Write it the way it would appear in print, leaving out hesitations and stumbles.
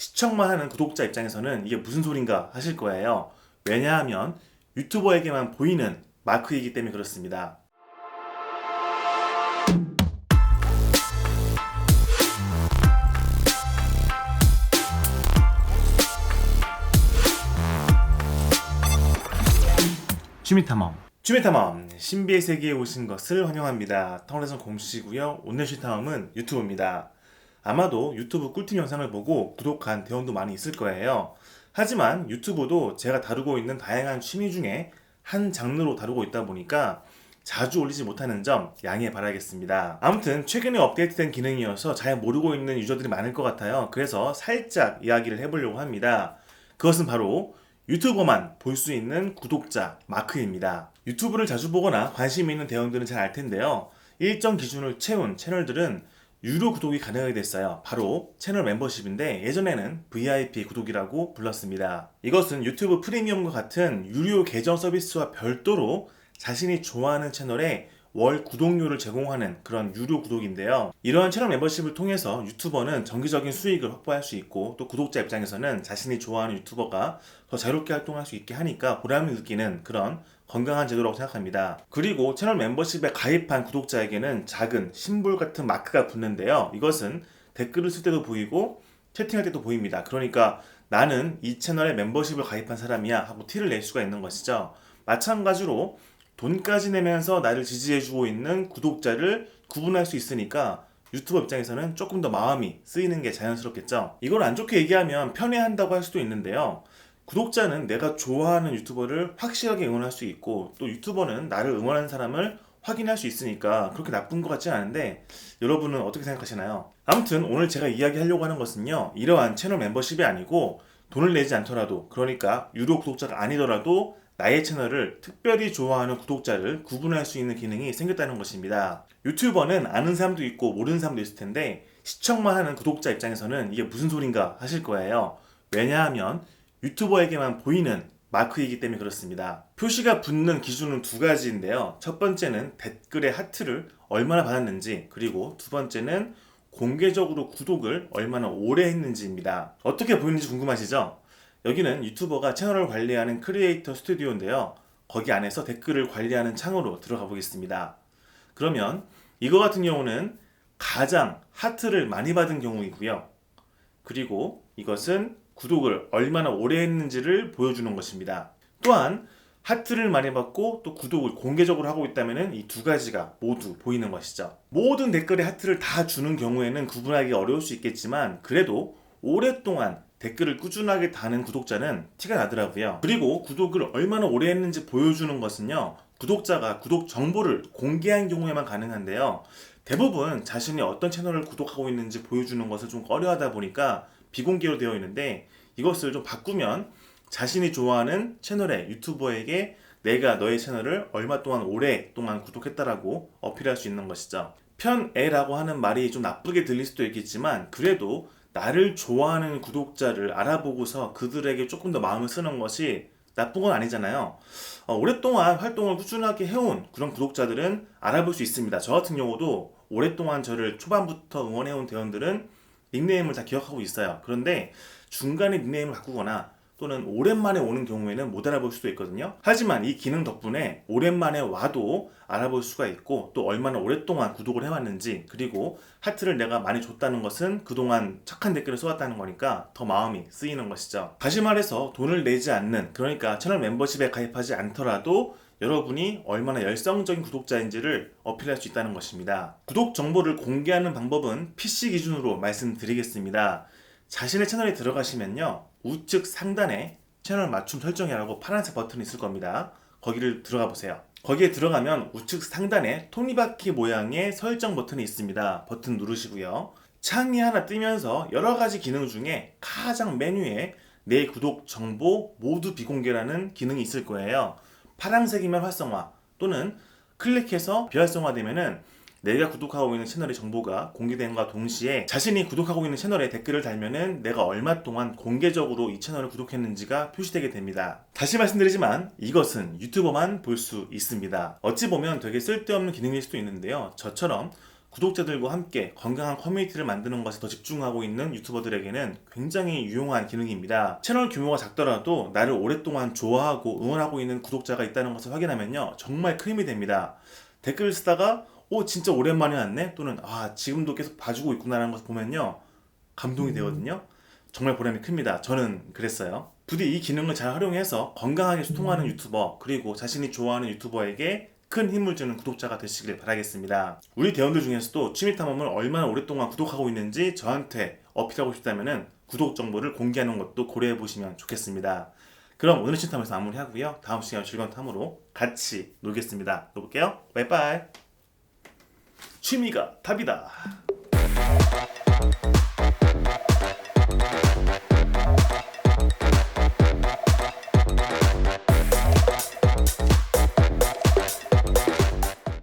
시청만 하는 구독자 입장에서는 이게 무슨 소린가 하실 거예요. 왜냐하면 유튜버에게만 보이는 마크이기 때문에 그렇습니다. 취미탐험 신비의 세계에 오신 것을 환영합니다. 타운에서 공시고요. 오늘 취탐험은 유튜브입니다. 아마도 유튜브 꿀팁 영상을 보고 구독한 대원도 많이 있을 거예요. 하지만 유튜브도 제가 다루고 있는 다양한 취미 중에 한 장르로 다루고 있다 보니까 자주 올리지 못하는 점 양해 바라겠습니다. 아무튼 최근에 업데이트된 기능이어서 잘 모르고 있는 유저들이 많을 것 같아요. 그래서 살짝 이야기를 해보려고 합니다. 그것은 바로 유튜버만 볼 수 있는 구독자 마크입니다. 유튜브를 자주 보거나 관심 있는 대원들은 잘 알 텐데요. 일정 기준을 채운 채널들은 유료 구독이 가능하게 됐어요. 바로 채널 멤버십인데 예전에는 VIP 구독이라고 불렀습니다. 이것은 유튜브 프리미엄과 같은 유료 계정 서비스와 별도로 자신이 좋아하는 채널에 월 구독료를 제공하는 그런 유료 구독인데요. 이러한 채널 멤버십을 통해서 유튜버는 정기적인 수익을 확보할 수 있고 또 구독자 입장에서는 자신이 좋아하는 유튜버가 더 자유롭게 활동할 수 있게 하니까 보람을 느끼는 그런 건강한 제도라고 생각합니다. 그리고 채널 멤버십에 가입한 구독자에게는 작은 심볼 같은 마크가 붙는데요. 이것은 댓글을 쓸 때도 보이고 채팅할 때도 보입니다. 그러니까 나는 이 채널에 멤버십을 가입한 사람이야 하고 티를 낼 수가 있는 것이죠. 마찬가지로 돈까지 내면서 나를 지지해주고 있는 구독자를 구분할 수 있으니까 유튜버 입장에서는 조금 더 마음이 쓰이는 게 자연스럽겠죠. 이걸 안 좋게 얘기하면 편애한다고 할 수도 있는데요. 구독자는 내가 좋아하는 유튜버를 확실하게 응원할 수 있고 또 유튜버는 나를 응원하는 사람을 확인할 수 있으니까 그렇게 나쁜 것 같지는 않은데 여러분은 어떻게 생각하시나요? 아무튼 오늘 제가 이야기하려고 하는 것은요. 이러한 채널 멤버십이 아니고 돈을 내지 않더라도 그러니까 유료 구독자가 아니더라도 나의 채널을 특별히 좋아하는 구독자를 구분할 수 있는 기능이 생겼다는 것입니다. 유튜버는 아는 사람도 있고 모르는 사람도 있을 텐데 시청만 하는 구독자 입장에서는 이게 무슨 소린가 하실 거예요. 왜냐하면 유튜버에게만 보이는 마크이기 때문에 그렇습니다. 표시가 붙는 기준은 두 가지인데요. 첫 번째는 댓글의 하트를 얼마나 받았는지, 그리고 두 번째는 공개적으로 구독을 얼마나 오래 했는지입니다. 어떻게 보이는지 궁금하시죠? 여기는 유튜버가 채널을 관리하는 크리에이터 스튜디오인데요. 거기 안에서 댓글을 관리하는 창으로 들어가 보겠습니다. 그러면 이거 같은 경우는 가장 하트를 많이 받은 경우이고요. 그리고 이것은 구독을 얼마나 오래 했는지를 보여주는 것입니다. 또한 하트를 많이 받고 또 구독을 공개적으로 하고 있다면 이 두 가지가 모두 보이는 것이죠. 모든 댓글에 하트를 다 주는 경우에는 구분하기 어려울 수 있겠지만 그래도 오랫동안 댓글을 꾸준하게 다는 구독자는 티가 나더라고요. 그리고 구독을 얼마나 오래 했는지 보여주는 것은요. 구독자가 구독 정보를 공개한 경우에만 가능한데요. 대부분 자신이 어떤 채널을 구독하고 있는지 보여주는 것을 좀 꺼려하다 보니까 비공개로 되어 있는데 이것을 좀 바꾸면 자신이 좋아하는 채널의 유튜버에게 내가 너의 채널을 얼마 동안 오랫동안 구독했다라고 어필할 수 있는 것이죠. 편애라고 하는 말이 좀 나쁘게 들릴 수도 있겠지만 그래도 나를 좋아하는 구독자를 알아보고서 그들에게 조금 더 마음을 쓰는 것이 나쁜 건 아니잖아요. 오랫동안 활동을 꾸준하게 해온 그런 구독자들은 알아볼 수 있습니다. 저 같은 경우도 오랫동안 저를 초반부터 응원해온 대원들은 닉네임을 다 기억하고 있어요. 그런데 중간에 닉네임을 바꾸거나 또는 오랜만에 오는 경우에는 못 알아볼 수도 있거든요. 하지만 이 기능 덕분에 오랜만에 와도 알아볼 수가 있고 또 얼마나 오랫동안 구독을 해왔는지 그리고 하트를 내가 많이 줬다는 것은 그동안 착한 댓글을 써왔다는 거니까 더 마음이 쓰이는 것이죠. 다시 말해서 돈을 내지 않는 그러니까 채널 멤버십에 가입하지 않더라도 여러분이 얼마나 열성적인 구독자인지를 어필할 수 있다는 것입니다. 구독 정보를 공개하는 방법은 PC 기준으로 말씀드리겠습니다. 자신의 채널에 들어가시면요. 우측 상단에 채널 맞춤 설정이라고 파란색 버튼이 있을 겁니다. 거기를 들어가 보세요. 거기에 들어가면 우측 상단에 톱니바퀴 모양의 설정 버튼이 있습니다. 버튼 누르시고요. 창이 하나 뜨면서 여러 가지 기능 중에 가장 메뉴에 내 구독 정보 모두 비공개라는 기능이 있을 거예요. 파란색이면 활성화 또는 클릭해서 비활성화되면은 내가 구독하고 있는 채널의 정보가 공개된과 동시에 자신이 구독하고 있는 채널에 댓글을 달면은 내가 얼마 동안 공개적으로 이 채널을 구독했는지가 표시되게 됩니다. 다시 말씀드리지만 이것은 유튜버만 볼 수 있습니다. 어찌 보면 되게 쓸데없는 기능일 수도 있는데요. 저처럼 구독자들과 함께 건강한 커뮤니티를 만드는 것에 더 집중하고 있는 유튜버들에게는 굉장히 유용한 기능입니다. 채널 규모가 작더라도 나를 오랫동안 좋아하고 응원하고 있는 구독자가 있다는 것을 확인하면요, 정말 큰 힘이 됩니다. 댓글을 쓰다가 진짜 오랜만에 왔네, 또는 지금도 계속 봐주고 있구나라는 것을 보면요, 감동이 되거든요. 정말 보람이 큽니다. 저는 그랬어요. 부디 이 기능을 잘 활용해서 건강하게 소통하는 유튜버, 그리고 자신이 좋아하는 유튜버에게 큰 힘을 주는 구독자가 되시길 바라겠습니다. 우리 대원들 중에서도 취미탐험을 얼마나 오랫동안 구독하고 있는지 저한테 어필하고 싶다면 구독 정보를 공개하는 것도 고려해 보시면 좋겠습니다. 그럼 오늘 취미탐험에서 마무리하고요. 다음 시간에 즐거운 탐으로 같이 놀겠습니다. 놀게요. 바이바이. 취미가 답이다.